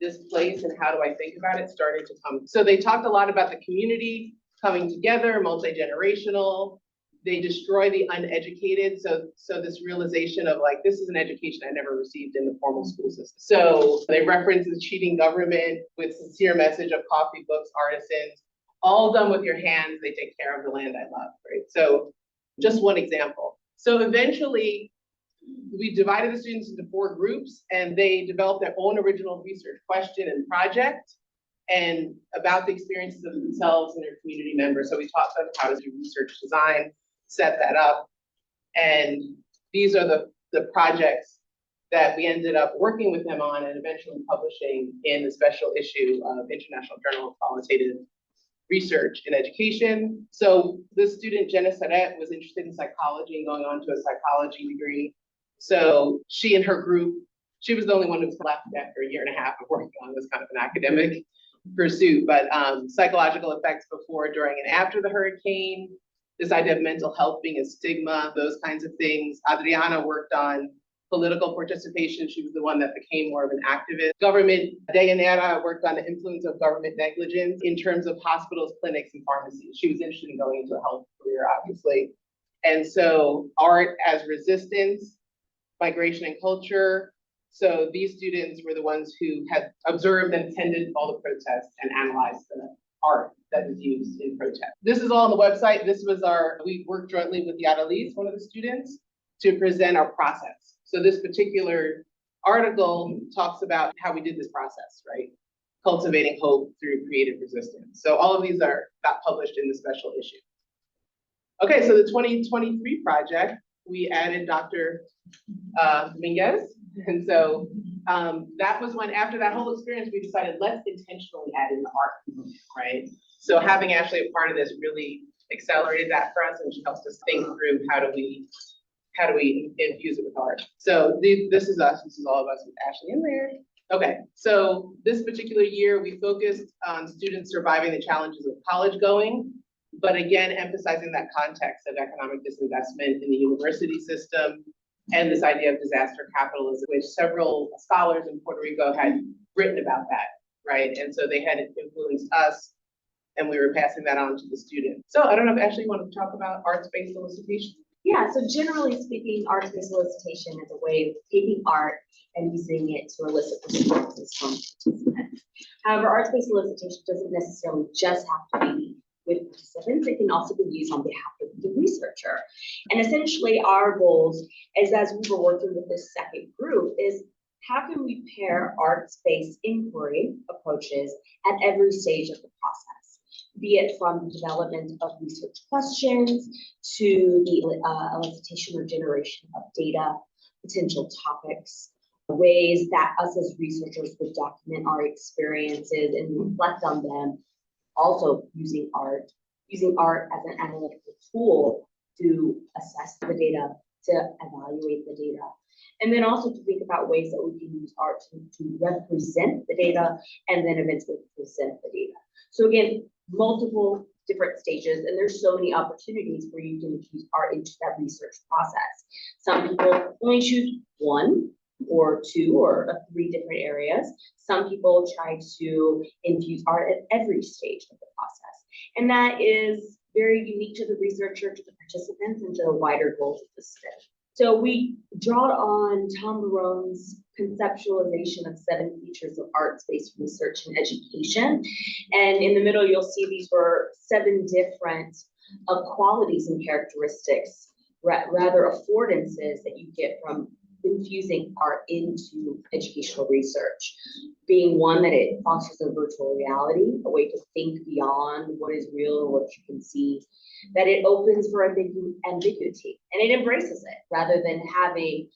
this place and how do I think about it, started to come. So they talked a lot about the community coming together, multi-generational. They destroy the uneducated. So this realization of like, this is an education I never received in the formal school system. So they reference the cheating government with sincere message of coffee, books, artisans, all done with your hands. They take care of the land I love, right? So just one example. So eventually we divided the students into 4 groups, and they developed their own original research question and project and about the experiences of themselves and their community members. So we taught them how to do research design, set that up. And these are the projects that we ended up working with them on and eventually publishing in the special issue of International Journal of Qualitative Research in Education. So this student, Jenna Saret, was interested in psychology and going on to a psychology degree. So she and her group, she was the only one who was left after a year and a half of working on this kind of an academic pursuit, but psychological effects before, during, and after the hurricane, this idea of mental health being a stigma, those kinds of things. Adriana worked on political participation. She was the one that became more of an activist. Government, Deyanira worked on the influence of government negligence in terms of hospitals, clinics, and pharmacies. She was interested in going into a health career, obviously. And so art as resistance, migration and culture. So these students were the ones who had observed and attended all the protests and analyzed the art that was used in protest. This is all on the website. This was we worked jointly with Yadalis, one of the students, to present our process. So this particular article talks about how we did this process, right? Cultivating hope through creative resistance. So all of these got published in the special issue. Okay, so the 2023 project, we added Dr. Domínguez And so that was when, after that whole experience, we decided, let's intentionally add in the art component, right? So having Ashley a part of this really accelerated that for us, and she helps us think through how do we infuse it with art. So this is us, this is all of us with Ashley in there. Okay, so this particular year, we focused on students surviving the challenges of college going, but again, emphasizing that context of economic disinvestment in the university system and this idea of disaster capitalism, which several scholars in Puerto Rico had written about that, right? And so they had influenced us, and we were passing that on to the students. So I don't know if Ashley, you want to talk about arts-based elicitation? Yeah, so generally speaking, arts-based elicitation is a way of taking art and using it to elicit responses from participants. However, arts-based elicitation doesn't necessarily just have to be with participants. It can also be used on behalf of the researcher. And essentially our goals is, as we were working with this second group, is how can we pair arts-based inquiry approaches at every stage of the process, be it from the development of research questions to the elicitation or generation of data, potential topics, ways that us as researchers would document our experiences and reflect on them, also using art as an analytical tool to assess the data, to evaluate the data. And then also to think about ways that we can use art to represent the data and then eventually present the data. So again, multiple different stages, and there's so many opportunities where you can use art into that research process. Some people only choose one or two or three different areas. Some people try to infuse art at every stage of the process. And that is very unique to the researcher, to the participants, and to the wider goals of the study. So we draw on Tom Barone's conceptualization of 7 features of arts-based research and education. And in the middle, you'll see these were 7 different qualities and characteristics, rather affordances that you get from infusing art into educational research. Being one, that it fosters a virtual reality, a way to think beyond what is real or what you can see, that it opens for ambiguity and it embraces it rather than having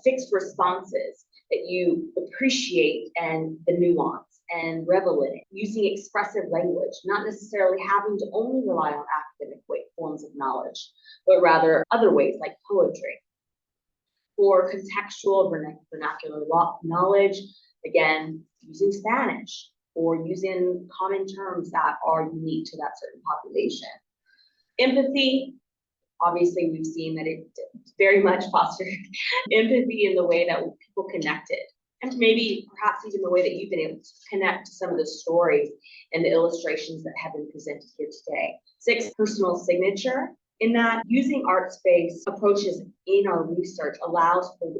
fixed responses, that you appreciate and the nuance and revel in it, using expressive language, not necessarily having to only rely on academic forms of knowledge, but rather other ways like poetry. For contextual vernacular knowledge, again, using Spanish or using common terms that are unique to that certain population. Empathy, obviously we've seen that it very much fostered empathy in the way that people connected, and maybe perhaps even the way that you've been able to connect to some of the stories and the illustrations that have been presented here today. 6, personal signature. In that, using art-based approaches in our research allows for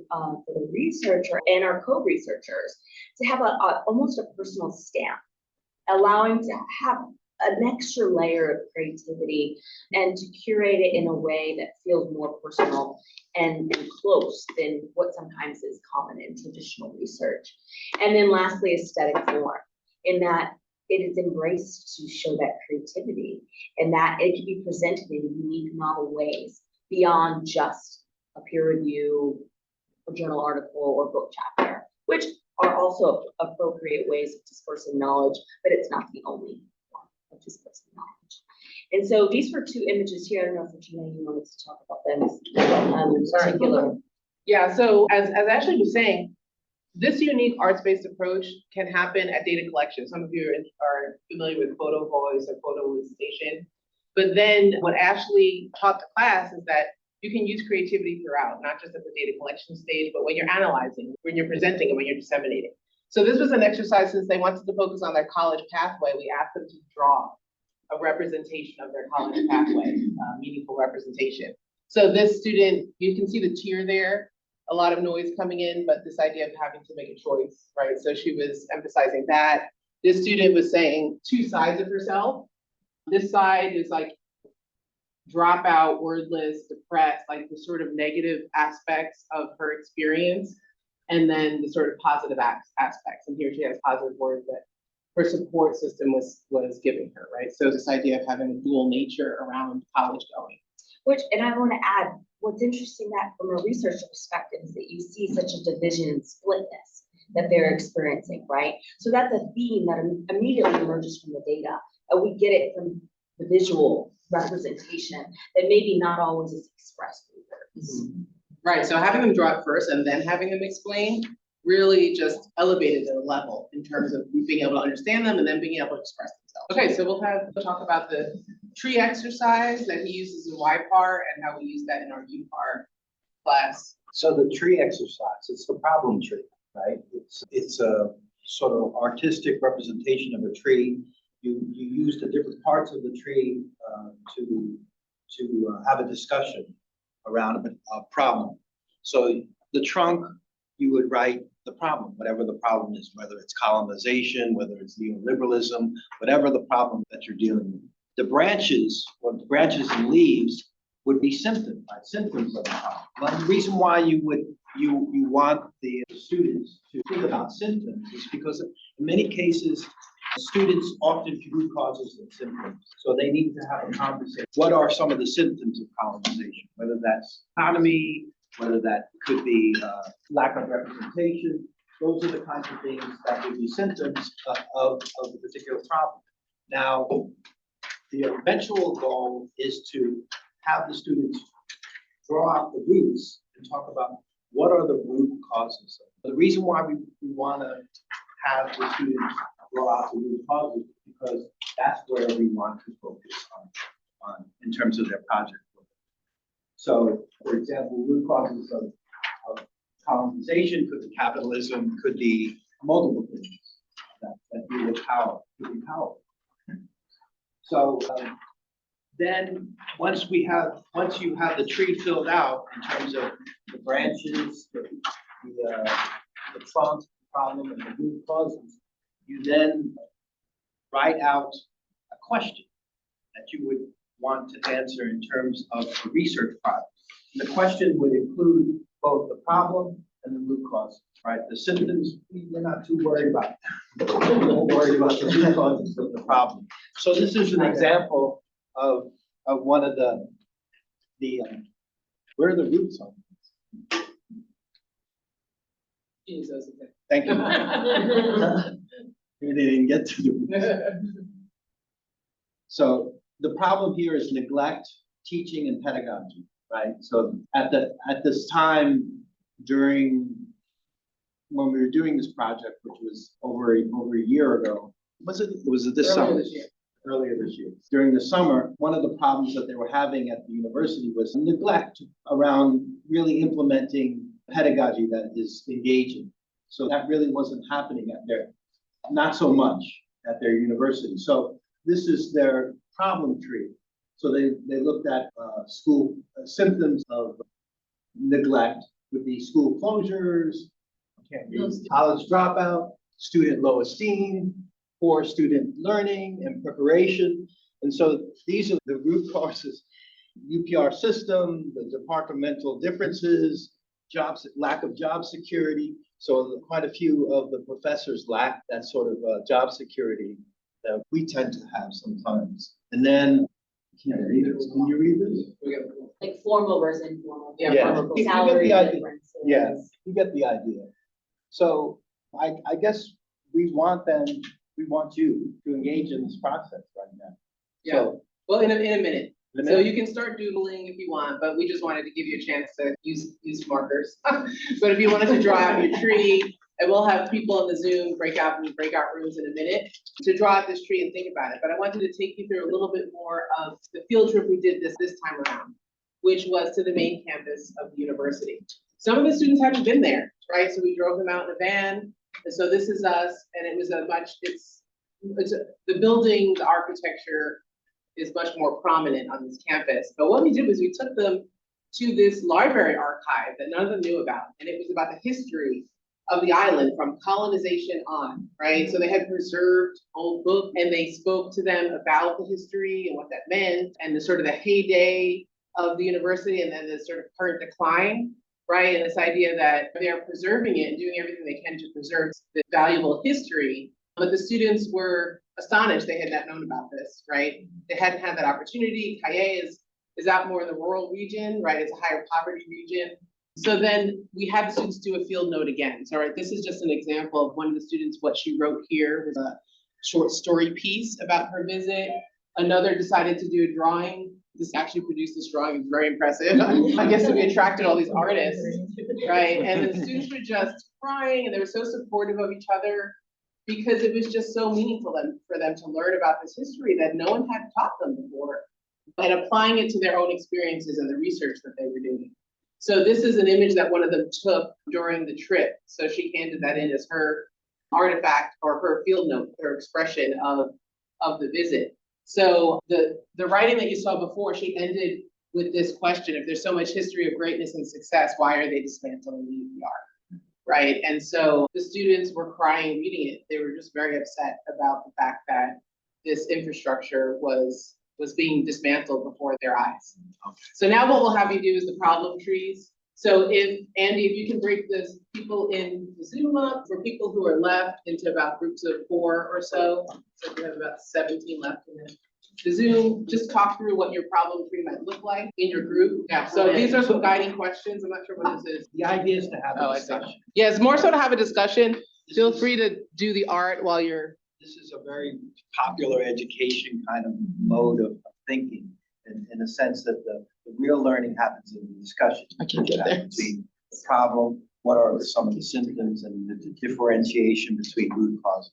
the researcher and our co-researchers to have almost a personal stamp, allowing to have an extra layer of creativity and to curate it in a way that feels more personal and close than what sometimes is common in traditional research. And then lastly, aesthetic form, in that it is embraced to show that creativity and that it can be presented in unique, novel ways beyond just a peer review, a journal article, or book chapter, which are also appropriate ways of dispersing knowledge, but it's not the only one of dispersing knowledge. And so these were 2 images here. I don't know if Regina, you wanted to talk about them in particular. Yeah, so as Ashley was saying, this unique arts-based approach can happen at data collection. Some of you are familiar with photo voice or photo elicitation. But then what Ashley taught the class is that you can use creativity throughout, not just at the data collection stage, but when you're analyzing, when you're presenting, and when you're disseminating. So this was an exercise, since they wanted to focus on their college pathway, we asked them to draw a representation of their college pathway, meaningful representation. So this student, you can see the tier there. A lot of noise coming in, but this idea of having to make a choice, right? So she was emphasizing that. This student was saying 2 sides of herself. This side is like dropout, wordless, depressed, like the sort of negative aspects of her experience, and then the sort of positive aspects. And here she has positive words that her support system was giving her, right? So this idea of having a dual nature around college going. And I want to add, what's interesting that from a researcher perspective is that you see such a division and splitness that they're experiencing, right? So that's a theme that immediately emerges from the data, and we get it from the visual representation that maybe not always is expressed through words. Right, so having them draw it first and then having them explain really just elevated the level in terms of being able to understand them and then being able to express themselves. Okay, so we'll talk about the tree exercise that he uses in YPAR and how we use that in our UPAR class. So the tree exercise, it's the problem tree, right? It's a sort of artistic representation of a tree. You use the different parts of the tree to have a discussion around a problem. So the trunk, you would write the problem, whatever the problem is, whether it's colonization, whether it's neoliberalism, whatever the problem that you're dealing with. The branches, or the branches and leaves, would be symptoms, right? Symptoms of the problem. Well, the reason why you want the students to think about symptoms is because in many cases, students often root causes and symptoms. So they need to have a conversation. What are some of the symptoms of colonization? Whether that's economy, whether that could be lack of representation. Those are the kinds of things that would be symptoms of the particular problem. Now, the eventual goal is to have the students draw out the roots and talk about what are the root causes. The reason why we want to have the students draw out the root causes is because that's where we want to focus on in terms of their project. So, for example, root causes of colonization could be capitalism, could be multiple things that deal with power, could be power. So then once you have the tree filled out in terms of the branches, the trunk problem and the root causes, you then write out a question that you would want to answer in terms of a research project. And the question would include both the problem and the root cause, right? The symptoms, we're not too worried about. We're worried about the root causes of the problem. So this is an example of one of the where are the roots on this? Thank you. We didn't get to the roots. So the problem here is neglect, teaching, and pedagogy, right? So at this time when we were doing this project, which was over a year ago, was it this summer? Earlier this year. During the summer, one of the problems that they were having at the university was neglect around really implementing pedagogy that is engaging. So that really wasn't happening not so much at their university. So this is their problem tree. So they looked at school symptoms of neglect would be school closures, college dropout, student low esteem, poor student learning and preparation. And so these are the root causes: UPR system, the departmental differences, lack of job security. So quite a few of the professors lack that sort of job security that we tend to have sometimes. And then, can you read this? Like formal versus informal. Yeah. Formal You get salary the idea. differences. Yes, you get the idea. So I guess we want you to engage in this process right now. Yeah. So, Well, in a minute. in a So minute. you can start doodling if you want, but we just wanted to give you a chance to use markers. But if you wanted to draw out your tree, and we'll have people in the Zoom breakout rooms in a minute to draw out this tree and think about it. But I wanted to take you through a little bit more of the field trip we did this time around, which was to the main campus of the university. Some of the students haven't been there, right? So we drove them out in a van. And so this is us, and it was the building, the architecture is much more prominent on this campus. But what we did was we took them to this library archive that none of them knew about. And it was about the history of the island from colonization on, right? So they had preserved old books and they spoke to them about the history and what that meant and the sort of the heyday of the university and then the sort of current decline, right? And this idea that they're preserving it and doing everything they can to preserve the valuable history. But the students were astonished they had not known about this, right? They hadn't had that opportunity. Kaye is is out more in the rural region, right? It's a higher poverty region. So then we have the students do a field note again. So, right, this is just an example of one of the students, what she wrote here was a short story piece about her visit. Another decided to do a drawing. This actually produced this drawing, it's very impressive. I guess we attracted all these artists, right? And the students were just crying and they were so supportive of each other because it was just so meaningful for them to learn about this history that no one had taught them before, and applying it to their own experiences and the research that they were doing. So this is an image that one of them took during the trip. So she handed that in as her artifact or her field note, her expression of the visit. So the writing that you saw before, she ended with this question: if there's so much history of greatness and success, why are they dismantling the art? Right? And so the students were crying reading it. They were just very upset about the fact that this infrastructure was being dismantled before their eyes. So now what we'll have you do is the problem trees. So if, Andy, if you can break this people in the Zoom up for people who are left into about groups of 4 or so. So we have about 17 left in the Zoom. Just talk through what your problem tree might look like in your group. Yeah, so these are some guiding questions. I'm not sure what this is. The idea is to have a discussion. Yeah, it's more so to have a discussion. Feel free to do the art while you're. This is a very popular education kind of mode of thinking, in a sense that the real learning happens in the discussion. I can't get there. Between the problem, what are some of the symptoms, and the differentiation between root causes.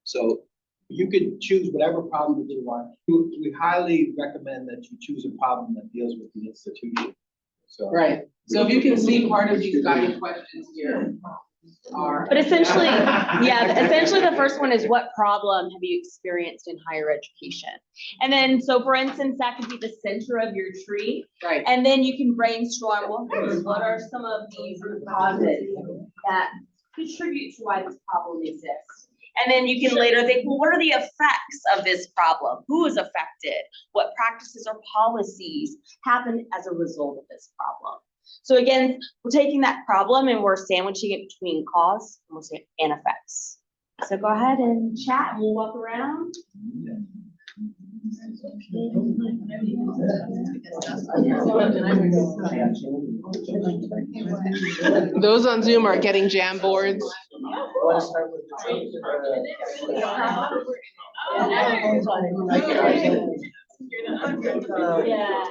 So you could choose whatever problem that you want. We highly recommend that you choose a problem that deals with the institution. So Right. So if you can see part of these guiding questions here are. But essentially, yeah, essentially the first one is, what problem have you experienced in higher education? And then, so for instance, that could be the center of your tree. Right. And then you can brainstorm, well, what are some of the root causes that contribute to why this problem exists? And then you can later think, well, what are the effects of this problem? Who is affected? What practices or policies happen as a result of this problem? So again, we're taking that problem and we're sandwiching it between cause and effects. So go ahead and chat and we'll walk around. Those on Zoom are getting jam boards. Yeah.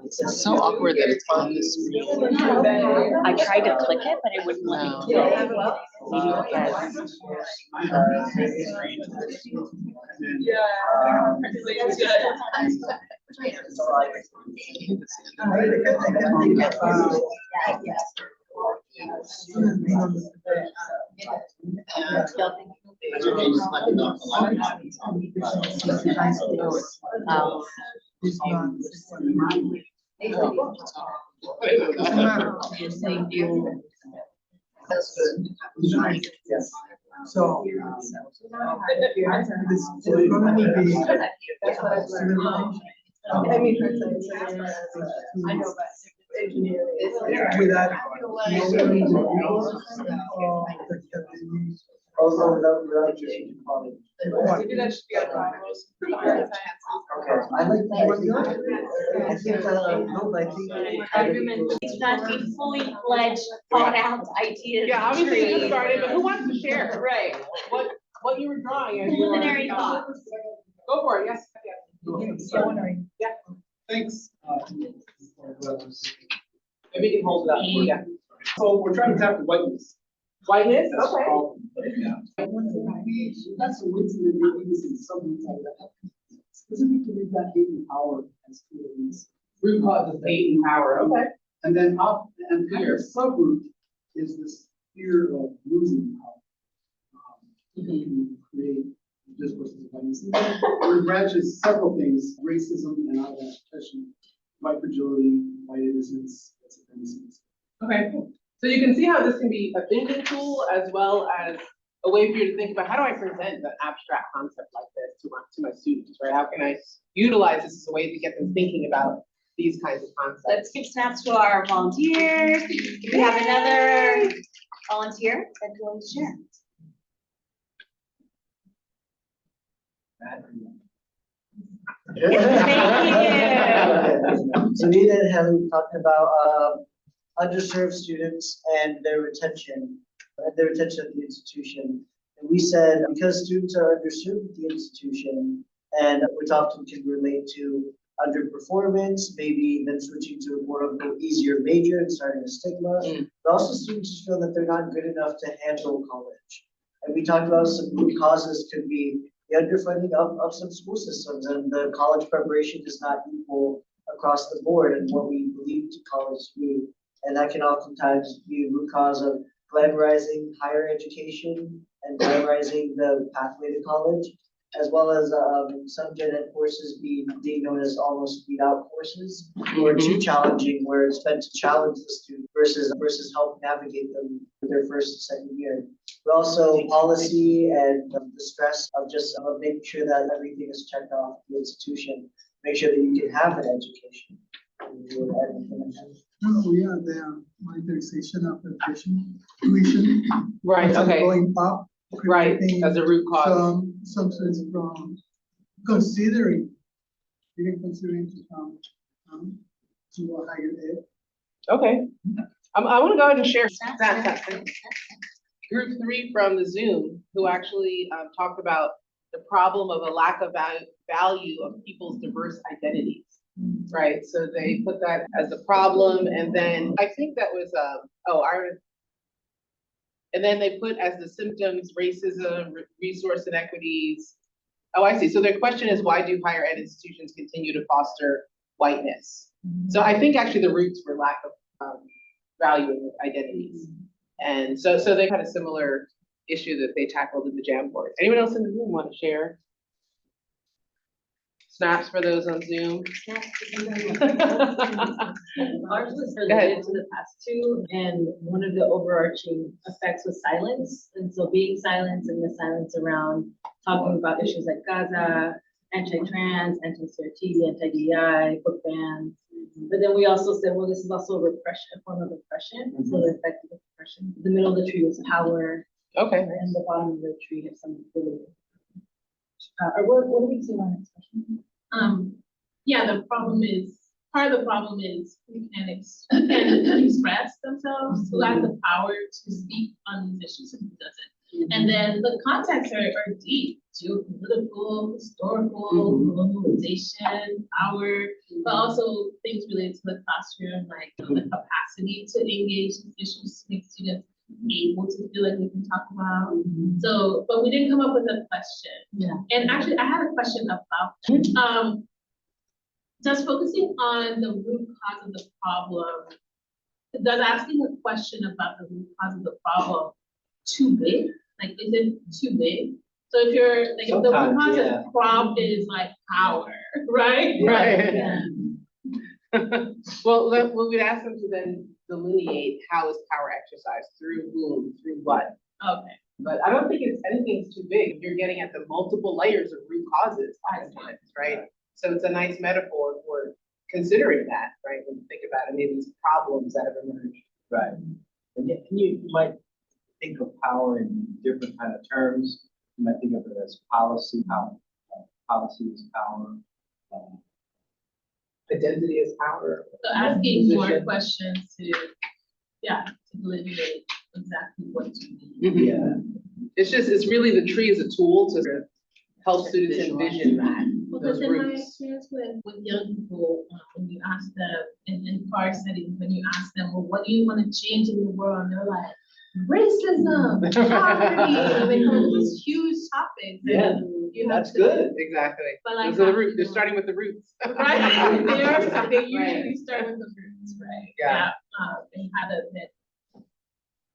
It's so awkward that it's on the screen. I tried to click it, but it wouldn't let me click it. Maybe So. I know, but also without changing quality. Maybe that should be on. Okay, I like that. I think, no, but I think. it's not a fully fledged, thought out idea. Yeah, obviously you just started, but who wants to share? Right. What you were drawing as you were. Preliminary thought. Go for it, yes. Yeah. Thanks. Maybe you can hold it up, yeah. So we're trying to tackle whiteness. Whiteness, That's the okay. problem. Yeah. That's the reason that we do this in some roots like that. Specifically, we've got hidden power as students. Root cause of hate and power, okay. And then up and kind of subroot is this fear of losing power. That can create discourses of whiteness. It branches several things: racism and out of that oppression, white fragility, white innocence, that's innocence. Okay, so you can see how this can be a thinking tool as well as a way for you to think about, how do I present an abstract concept like this to my students, right? How can I utilize this as a way to get them thinking about these kinds of concepts. Let's give snaps to our volunteers. Do we have another volunteer that's willing to share? So we then have talked about underserved students and their retention at the institution. And we said because students are underserved at the institution, and which often can relate to underperformance, maybe then switching to a quote unquote easier major and starting a stigma, but also students just feel that they're not good enough to handle college. And we talked about some root causes could be the underfunding of some school systems, and the college preparation is not equal across the board and what we believe to college to be. And that can oftentimes be a root cause of glamorizing higher education and glamorizing the pathway to college, as well as some gen ed courses being known as almost speed out courses, or too challenging, where it's meant to challenge the student versus help navigate them for their first and second year. But also policy and the stress of just making sure that everything is checked off the institution, make sure that you can have an education. No, yeah, the monetization of education, tuition. Right, okay, Going up. right, preventing as a root cause. Some students from considering, even considering to a higher ed. Okay, I want to go ahead and share that. Group 3 from the Zoom, who actually talked about the problem of a lack of value of people's diverse identities. Right, so they put that as the problem, and then I think that was and then they put as the symptoms racism, resource inequities. Oh, I see. So their question is, why do higher ed institutions continue to foster whiteness? So I think actually the roots were lack of valuing identities, and so they had a similar issue that they tackled in the Jam board. Anyone else in the room want to share? Snaps for those on Zoom. Ours was related to the past two, and one of the overarching effects was silence. And so being silent and the silence around talking about issues like Gaza, anti-trans, anti-CRT, anti-DEI, book bans. But then we also said, well, this is also repression, a form of oppression. So the effect of oppression. The middle of the tree was power. Okay. And the bottom of the tree has some ability. What do we see on the next question? Yeah, part of the problem is who can express themselves, who has the power to speak on these issues and who doesn't. And then the contexts are deep, geopolitical, historical, globalization, power, but also things related to the classroom, like the capacity to engage in issues to make students able to feel like we can talk about. So, but we didn't come up with a question. Yeah. And actually I had a question about that. Does focusing on the root cause of the problem, does asking a question about the root cause of the problem too big? Like, is it too big? So if you're like, if the root cause of the problem is like power, right? Right. Yeah. Well, we'd ask them to then delineate how is power exercised, through whom, through what. Okay. But I don't think anything's too big. You're getting at the multiple layers of root causes, right? So it's a nice metaphor for considering that, right? When you think about any of these problems that have emerged. Right. And you might think of power in different kind of terms. You might think of it as policy, how policy is power. Identity is power. So asking more Position. questions to delineate exactly what you need. Yeah. It's really the tree is a tool to help students envision that. Because Those in my roots. experience with young people, when you ask them in car settings, when you ask them, well, what do you want to change in the world? And they're like, racism, poverty, and they come up with these huge topics. Yeah, you have that's to- good. Exactly. But like, Those are the how- roots. They're starting with the roots. Right, they usually start with the roots, right? Yeah. And how to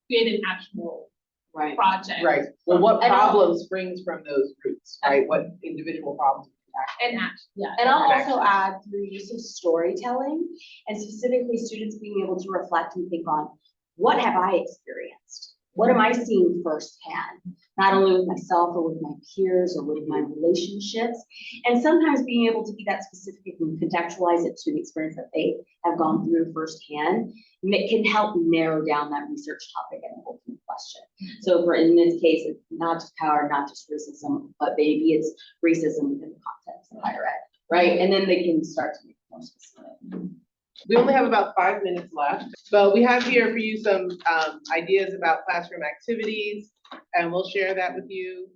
create an actual Right. project. Right. Well, what And problem springs from those roots, right? What individual problems? And act, yeah. And I'll Interaction. also add through use of storytelling and specifically students being able to reflect and think on what have I experienced? What am I seeing firsthand? Not only with myself or with my peers or with my relationships. And sometimes being able to be that specific and contextualize it to the experience that they have gone through firsthand, it can help narrow down that research topic and ultimate question. So for, in this case, it's not just power, not just racism, but maybe it's racism within the context of higher ed, right? And then they can start to make it more specific. We only have about 5 minutes left, but we have here for you some ideas about classroom activities, and we'll share that with you.